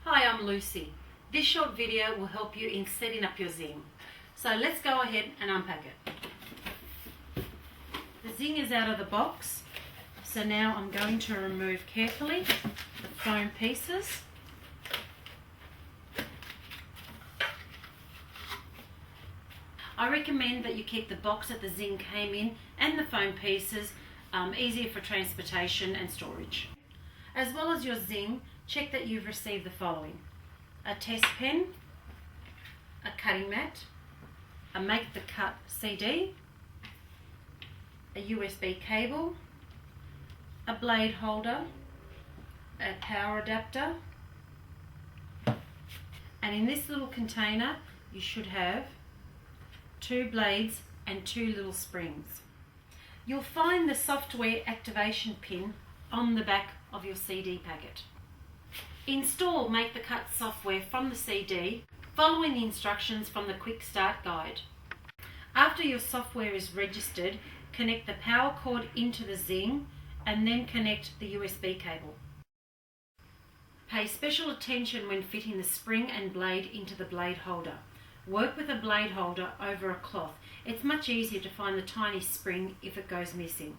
Hi, I'm Lucy. This short video will help you in setting up your Zing. So let's go ahead and unpack it. The Zing is out of the box, so now I'm going to remove carefully the foam pieces. I recommend that you keep the box that the Zing came in and the foam pieces easier for transportation and storage. As well as your Zing, check that you've received the following: a test pen, a cutting mat, a Make the Cut CD, a USB cable, a blade holder, a power adapter, and in this little container you should have 2 blades and 2 little springs. You'll find the software activation pin on the back of your CD packet. Install Make the Cut software from the CD, following the instructions from the Quick Start Guide. After your software is registered, connect the power cord into the Zing and then connect the USB cable. Pay special attention when fitting the spring and blade into the blade holder. Work with a blade holder over a cloth. It's much easier to find the tiny spring if it goes missing.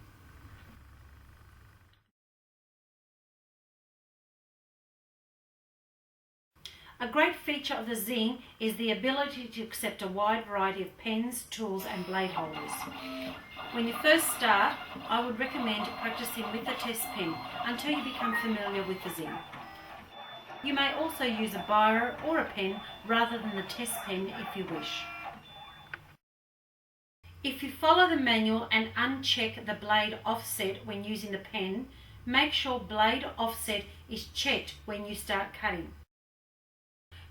A great feature of the Zing is the ability to accept a wide variety of pens, tools and blade holders. When you first start, I would recommend practicing with the test pen until you become familiar with the Zing. You may also use a biro or a pen rather than the test pen if you wish. If you follow the manual and uncheck the blade offset when using the pen, make sure blade offset is checked when you start cutting.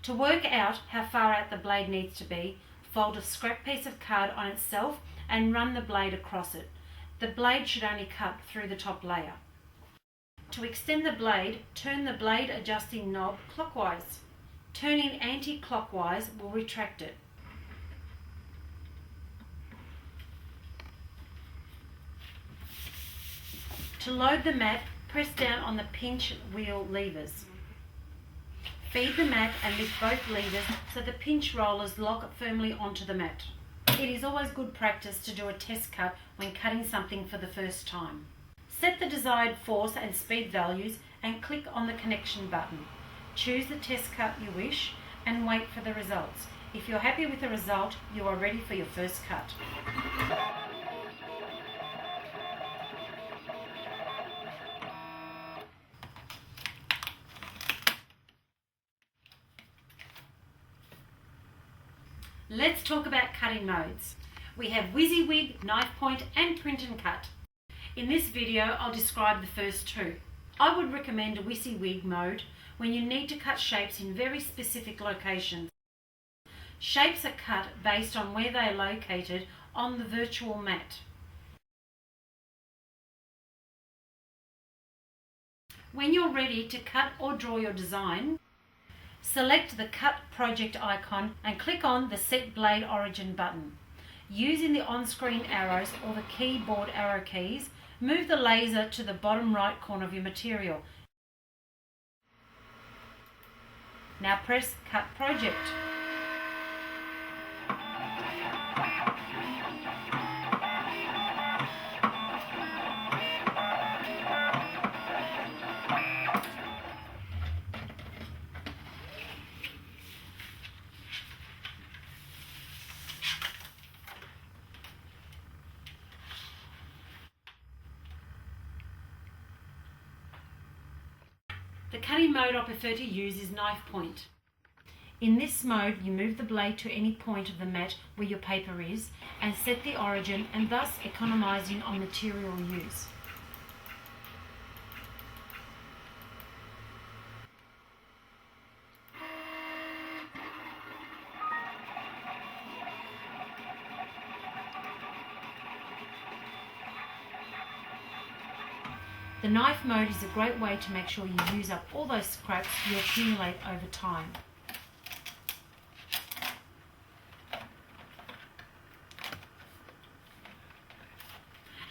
To work out how far out the blade needs to be, fold a scrap piece of card on itself and run the blade across it. The blade should only cut through the top layer. To extend the blade, turn the blade adjusting knob clockwise. Turning anti-clockwise will retract it. To load the mat, press down on the pinch wheel levers. Feed the mat and lift both levers so the pinch rollers lock firmly onto the mat. It is always good practice to do a test cut when cutting something for the first time. Set the desired force and speed values and click on the connection button. Choose the test cut you wish and wait for the results. If you're happy with the result, you are ready for your first cut. Let's talk about cutting modes. We have WYSIWYG, knife point and print and cut. In this video I'll describe the first two. I would recommend a WYSIWYG mode when you need to cut shapes in very specific locations. Shapes are cut based on where they are located on the virtual mat. When you're ready to cut or draw your design, select the Cut Project icon and click on the Set Blade Origin button. Using the on-screen arrows or the keyboard arrow keys, move the laser to the bottom right corner of your material. Now press Cut Project. The cutting mode I prefer to use is knife point. In this mode, you move the blade to any point of the mat where your paper is and set the origin, and thus economising on material use. The knife mode is a great way to make sure you use up all those scraps you accumulate over time.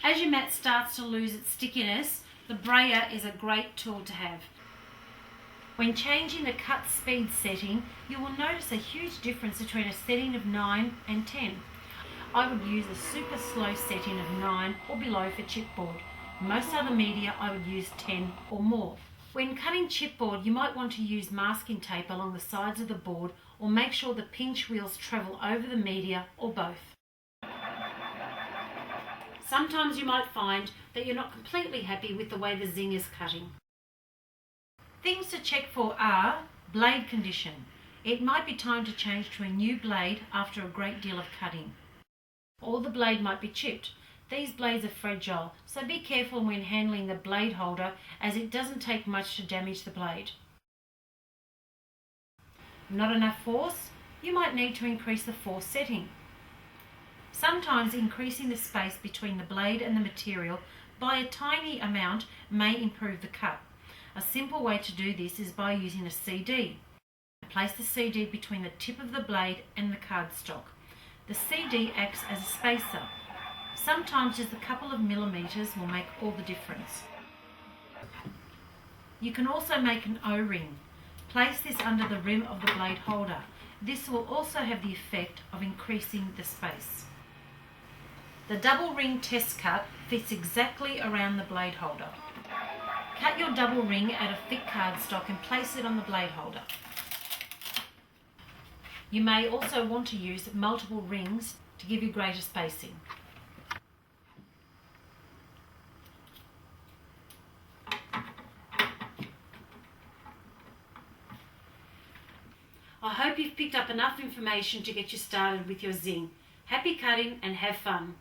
As your mat starts to lose its stickiness, the brayer is a great tool to have. When changing the cut speed setting, you will notice a huge difference between a setting of 9 and 10. I would use a super slow setting of 9 or below for chipboard. Most other media I would use 10 or more. When cutting chipboard, you might want to use masking tape along the sides of the board or make sure the pinch wheels travel over the media or both. Sometimes you might find that you're not completely happy with the way the Zing is cutting. Things to check for are blade condition. It might be time to change to a new blade after a great deal of cutting. Or the blade might be chipped. These blades are fragile, so be careful when handling the blade holder as it doesn't take much to damage the blade. Not enough force? You might need to increase the force setting. Sometimes increasing the space between the blade and the material by a tiny amount may improve the cut. A simple way to do this is by using a CD. Place the CD between the tip of the blade and the cardstock. The CD acts as a spacer. Sometimes just a couple of millimetres will make all the difference. You can also make an O-ring. Place this under the rim of the blade holder. This will also have the effect of increasing the space. The double ring test cut fits exactly around the blade holder. Cut your double ring out of thick cardstock and place it on the blade holder. You may also want to use multiple rings to give you greater spacing. I hope you've picked up enough information to get you started with your Zing. Happy cutting and have fun!